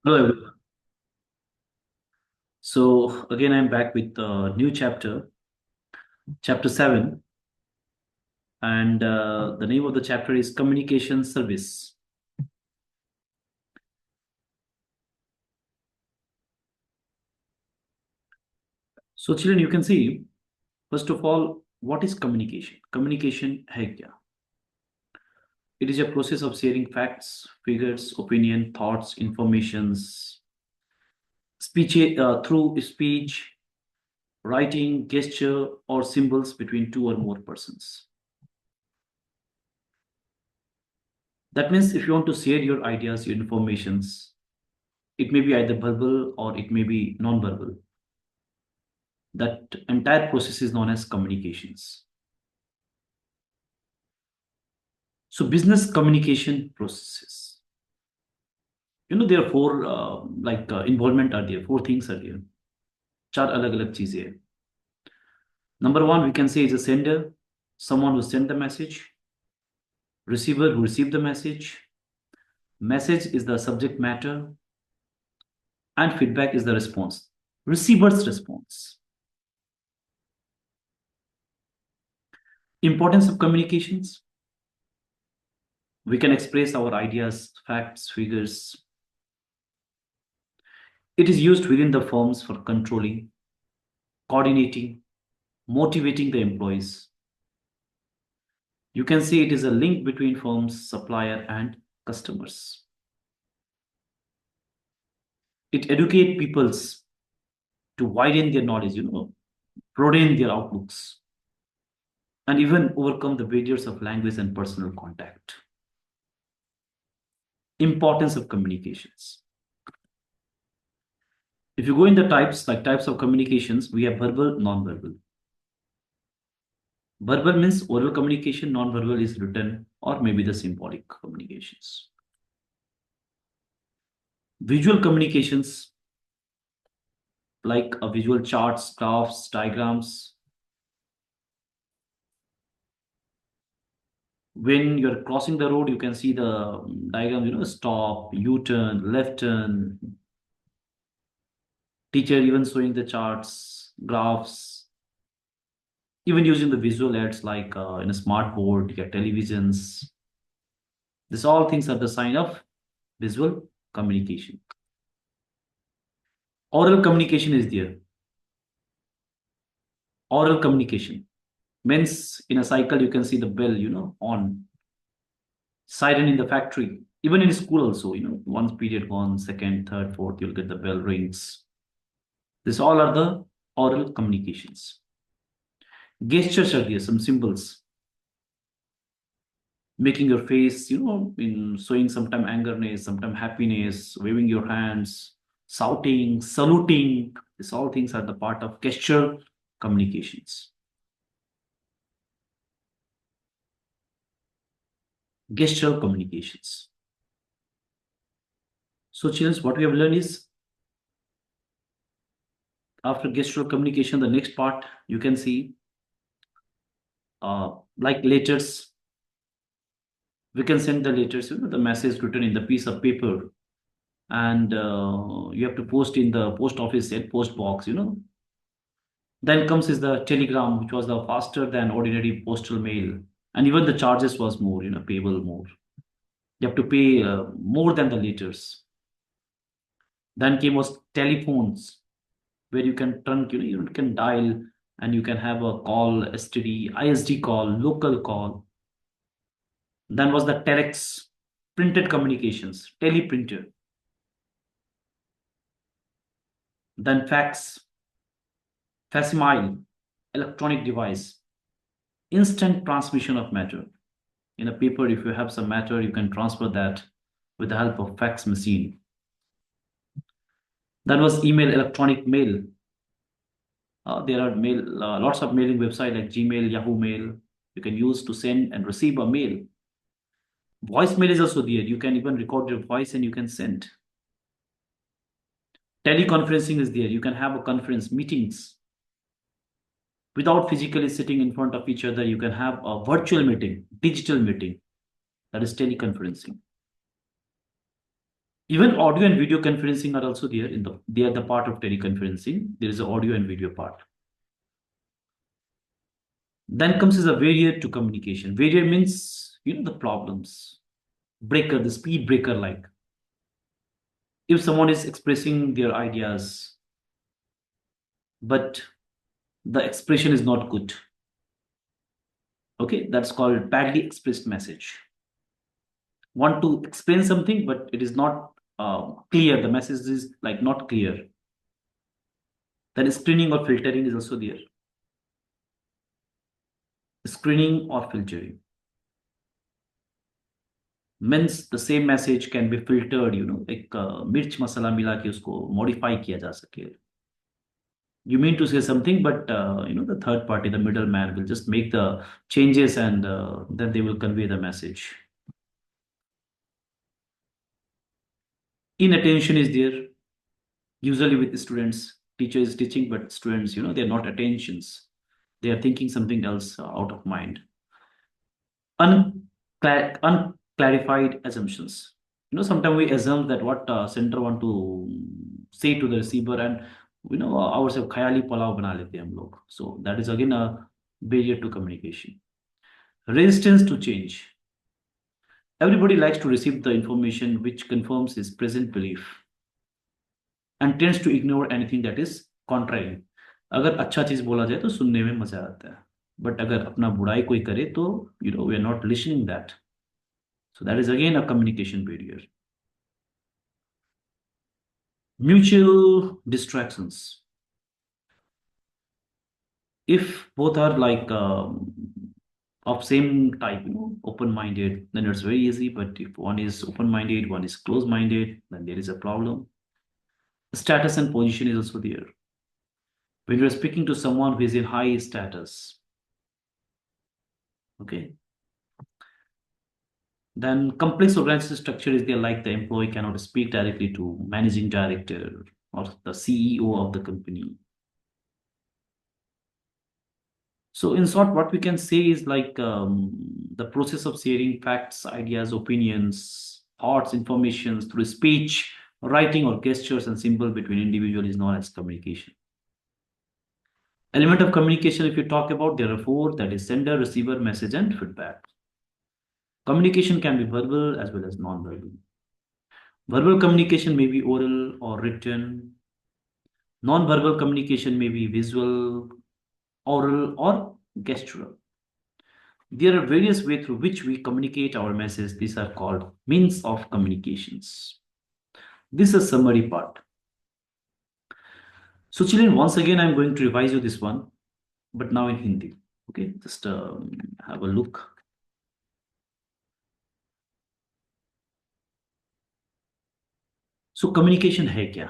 Hello, everyone. So again, I'm back with a new chapter, chapter 7, and the name of the chapter is Communication Service. So, children, you can see, first of all, what is communication? Communication है क्या? It is a process of sharing facts, figures, opinion, thoughts, informations, through speech, writing, gesture, or symbols between two or more persons. That means if you want to share your ideas, your informations, it may be either verbal or it may be non-verbal. That entire process is known as communications. So business communication processes. There are four involvement are there. Four things are there. चार अलग अलग चीजें हैं. Number one, we can say is a sender, someone who sent the message. Receiver who received the message. Message is the subject matter, and feedback is the response. Receiver's response. Importance of communications. We can express our ideas, facts, figures. It is used within the firms for controlling, coordinating, motivating the employees. You can see it is a link between firms, supplier, and customers. It educates peoples to widen their knowledge, broaden their outlooks, and even overcome the barriers of language and personal contact. Importance of communications. If you go in the types of communications, we have verbal, non-verbal. Verbal means oral communication, non-verbal is written or maybe the symbolic communications. Visual communications, like a visual charts, graphs, diagrams. When you're crossing the road, you can see the diagram, stop, U-turn, left turn. Teacher even showing the charts, graphs, even using the visual aids like in a smart board, your televisions. This all things are the sign of visual communication. Oral communication is there. Oral communication means in a cycle you can see the bell, on. Siren in the factory. Even in school also, one period gone, second, third, fourth, you'll get the bell rings. This all are the oral communications. Gestures are there, some symbols. Making your face, in showing sometime angerness, sometime happiness, waving your hands, shouting, saluting. These all things are the part of gesture communications. Gesture communications. So, children, what we have learned is after gestural communication, the next part you can see like letters. We can send the letters, the message written in the piece of paper, and you have to post in the post office at post box. Then comes is the telegram, which was the faster than ordinary postal mail, and even the charges was more, payable more. You have to pay more than the letters. Then came was telephones, where you can turn, you can dial and you can have a call, STD, ISD call, local call. Then was the telex, printed communications, teleprinter. Then fax, facsimile, electronic device, instant transmission of matter. In a paper, if you have some matter, you can transfer that with the help of fax machine. That was email, electronic mail. There are lots of mailing websites like Gmail, Yahoo Mail. You can use to send and receive a mail. Voicemail is also there. You can even record your voice and you can send. Teleconferencing is there. You can have a conference meetings without physically sitting in front of each other. You can have a virtual meeting, digital meeting. That is teleconferencing. Even audio and video conferencing are also there they are the part of teleconferencing. There is a audio and video part. Then comes as a barrier to communication. Barrier means, the problems. Breaker, the speed breaker, like if someone is expressing their ideas, but the expression is not good. Okay, that's called badly expressed message. Want to explain something, but it is not clear. The message is like not clear. Then screening or filtering is also there. Screening or filtering means the same message can be filtered, एक मिर्च मसाला मिला के उसको modify किया जा सके. You mean to say something, but the third party, the middleman, will just make the changes, and then they will convey the message. Inattention is there, usually with students. Teacher is teaching, but students, they're not attentions. They are thinking something else out of mind. Unclarified assumptions. Sometimes we assume that what center want to say to the receiver, and ourselves khayali palav bana lete hain hum log. So that is again a barrier to communication. Resistance to change. Everybody likes to receive the information which confirms his present belief and tends to ignore anything that is contrary. अगर अच्छा चीज बोला जाए तो सुनने में मजा आता है, बट अगर अपना बुराई कोई करे तो we are not listening that. So that is again a communication barrier. Mutual distractions. If both are like of same type, open-minded, then it's very easy. But if one is open-minded, one is close-minded, then there is a problem. Status and position is also there. When you're speaking to someone who is in high status, okay, then complex organizational structure is there, like the employee cannot speak directly to managing director or the CEO of the company. So, in short, what we can say is like the process of sharing facts, ideas, opinions, thoughts, informations through speech, writing, or gestures and symbol between individuals is known as communication. Element of communication, if you talk about, there are four, that is sender, receiver, message, and feedback. Communication can be verbal as well as non-verbal. Verbal communication may be oral or written. Non-verbal communication may be visual, oral, or gestural. There are various ways through which we communicate our message. These are called means of communications. This is summary part. So children, once again, I'm going to revise you this one, but now in Hindi. Okay, just have a look. So communication है क्या?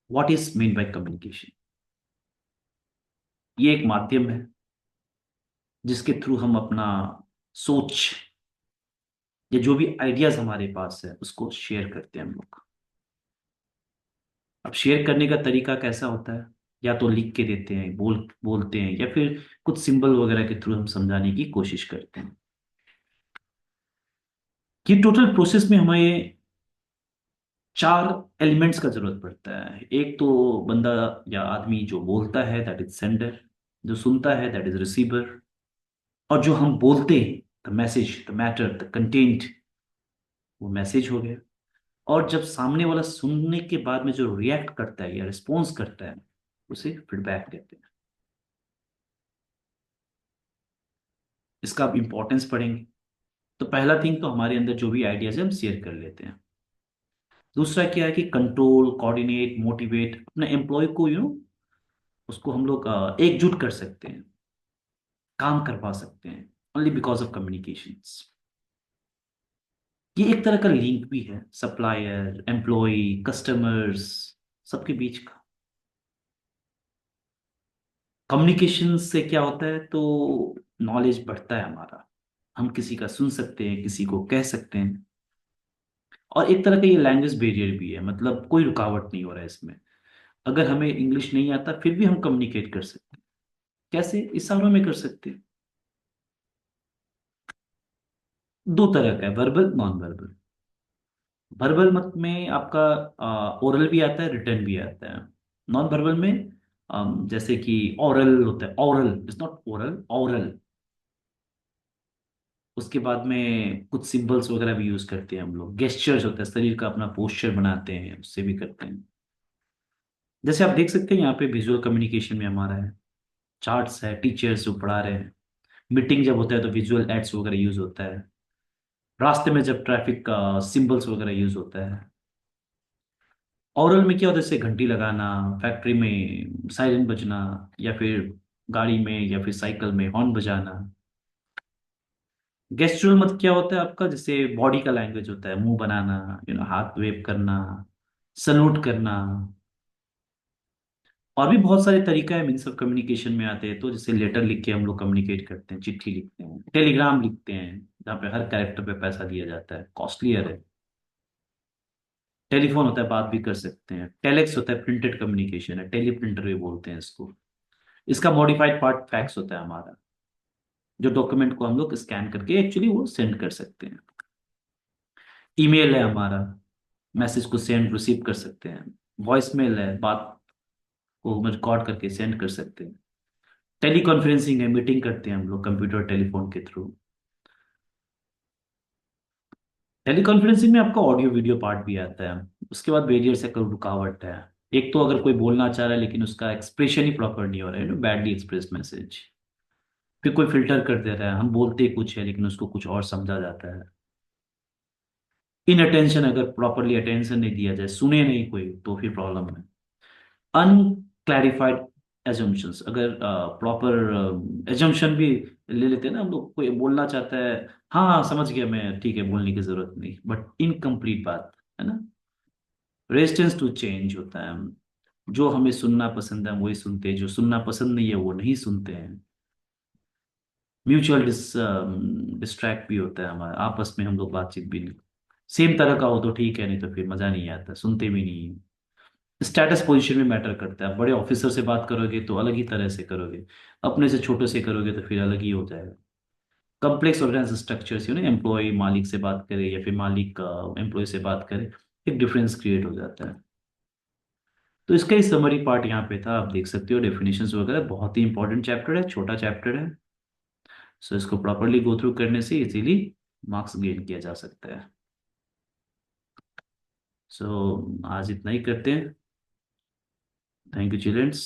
What is meant by communication? ये एक माध्यम है जिसके through हम अपना सोच या जो भी आइडियाज हमारे पास है उसको शेयर करते हैं हम लोग. अब शेयर करने का तरीका कैसा होता है? या तो लिख के देते हैं, बोलते हैं, या फिर कुछ सिंबल वगैरह के थ्रू हम समझाने की कोशिश करते हैं. ये टोटल प्रोसेस में हमें चार एलिमेंट्स का जरूरत पड़ता है. एक तो बंदा या आदमी जो बोलता है, दैट इज सेंडर. जो सुनता है, दैट इज रिसीवर. और जो हम बोलते हैं, the message, the matter, the content, वो मैसेज हो गया. और जब सामने वाला सुनने के बाद में जो रिएक्ट करता है या रिस्पॉन्स करता है, उसे फीडबैक कहते हैं. इसका आप इंपॉर्टेंस पढ़ेंगे. तो पहला थिंग तो हमारे अंदर जो भी आइडियाज है हम शेयर कर लेते हैं. दूसरा क्या है कि कंट्रोल, कोऑर्डिनेट, मोटिवेट अपने एम्प्लॉय को उसको हम लोग एकजुट कर सकते हैं, काम करवा सकते हैं, ओनली बिकॉज ऑफ कम्युनिकेशंस. ये एक तरह का लिंक भी है सप्लायर, एम्प्लॉय, कस्टमर्स सबके बीच का. कम्युनिकेशन से क्या होता है, तो नॉलेज बढ़ता है हमारा. हम किसी का सुन सकते हैं, किसी को कह सकते हैं. और एक तरह का ये लैंग्वेज बैरियर भी है, मतलब कोई रुकावट नहीं हो रहा है इसमें. अगर हमें इंग्लिश नहीं आता फिर भी हम कम्युनिकेट कर सकते हैं. कैसे? इशारों में कर सकते हैं. दो तरह का है, वर्बल, नॉन वर्बल. वर्बल मत में आपका ओरल भी आता है, रिटर्न भी आता है। नॉन वर्बल में जैसे कि ओरल होता है, oral is not oral, oral. उसके बाद में कुछ सिंबल्स वगैरह भी यूज करते हैं हम लोग, गेस्चर्स होता है, शरीर का अपना पोस्चर बनाते हैं, उससे भी करते हैं। जैसे आप देख सकते हैं यहाँ पे विजुअल कम्युनिकेशन में हमारा है, चार्ट्स है, टीचर्स जो पढ़ा रहे हैं, मीटिंग जब होता है तो विजुअल एड्स वगैरह यूज होता है, रास्ते में जब ट्रैफिक का सिंबल्स वगैरह यूज होता है। ओरल में क्या होता है, जैसे घंटी लगाना, फैक्ट्री में सायरन बजना, या फिर गाड़ी में या फिर साइकिल में हॉर्न बजाना। गेस्चुरल मत क्या होता है आपका, जैसे बॉडी का लैंग्वेज होता है, मुंह बनाना, हाथ वेव करना, सल्यूट करना। और भी बहुत सारे तरीका है, इन सब कम्युनिकेशन में आते हैं। तो जैसे लेटर लिख के हम लोग कम्युनिकेट करते हैं, चिट्ठी लिखते हैं, टेलीग्राम लिखते हैं, जहाँ पे हर कैरेक्टर पे पैसा दिया जाता है, कॉस्टलियर है। टेलीफोन होता है, बात भी कर सकते हैं। टेलेक्स होता है, प्रिंटेड कम्युनिकेशन है, टेलीप्रिंटर भी बोलते हैं इसको। इसका मॉडिफाइड पार्ट फैक्स होता है हमारा, जो डॉक्यूमेंट को हम लोग स्कैन करके एक्चुअली वो सेंड कर सकते हैं। ईमेल है हमारा, मैसेज को सेंड रिसीव कर सकते हैं। वॉइस मेल है, बात को रिकॉर्ड करके सेंड कर सकते हैं। टेली कॉन्फ्रेंसिंग है, मीटिंग करते हैं हम लोग कंप्यूटर टेलीफोन के थ्रू। टेली कॉन्फ्रेंसिंग में आपका ऑडियो वीडियो पार्ट भी आता है। उसके बाद बैरियर से कोई रुकावट है। एक तो अगर कोई बोलना चाह रहा है लेकिन उसका एक्सप्रेशन ही प्रॉपर नहीं हो रहा है, बैडली एक्सप्रेस मैसेज, फिर कोई फिल्टर कर दे रहा है, हम बोलते कुछ है लेकिन उसको कुछ और समझा जाता है। इन अटेंशन, अगर प्रॉपरली अटेंशन नहीं दिया जाए, सुने नहीं कोई, तो फिर प्रॉब्लम है। अनक्लैरिफाइड एजम्पशंस, अगर प्रॉपर एजम्पशन भी ले लेते हैं ना हम लोग, कोई बोलना चाहता है, हाँ हाँ समझ गया मैं, ठीक है, बोलने की जरूरत नहीं, बट इनकम्प्लीट बात है ना। रेजिस्टेंस टू चेंज होता है, जो हमें सुनना पसंद है हम वही सुनते हैं, जो सुनना पसंद नहीं है वो नहीं सुनते हैं। म्यूचुअल डिस्ट्रैक्ट भी होता है हमारा, आपस में हम लोग बातचीत भी नहीं, सेम तरह का हो तो ठीक है, नहीं तो फिर मजा नहीं आता, सुनते भी नहीं। स्टेटस पोजीशन में मैटर करता है, बड़े ऑफिसर से बात करोगे तो अलग ही तरह से करोगे, अपने से छोटे से करोगे तो फिर अलग ही हो जाएगा। कम्प्लेक्स ऑर्गेनाइजेशन स्ट्रक्चर्स, एम्प्लॉय मालिक से बात करे या फिर मालिक एम्प्लॉय से बात करे, एक डिफरेंस क्रिएट हो जाता है। तो इसका ही समरी पार्ट यहाँ पे था, आप देख सकते हो डेफिनेशंस वगैरह, बहुत ही इंपॉर्टेंट चैप्टर है, छोटा चैप्टर है। सो इसको प्रॉपरली गो थ्रू करने से इजीली मार्क्स गेन किया जा सकता है। सो आज इतना ही करते हैं। Thank you children's.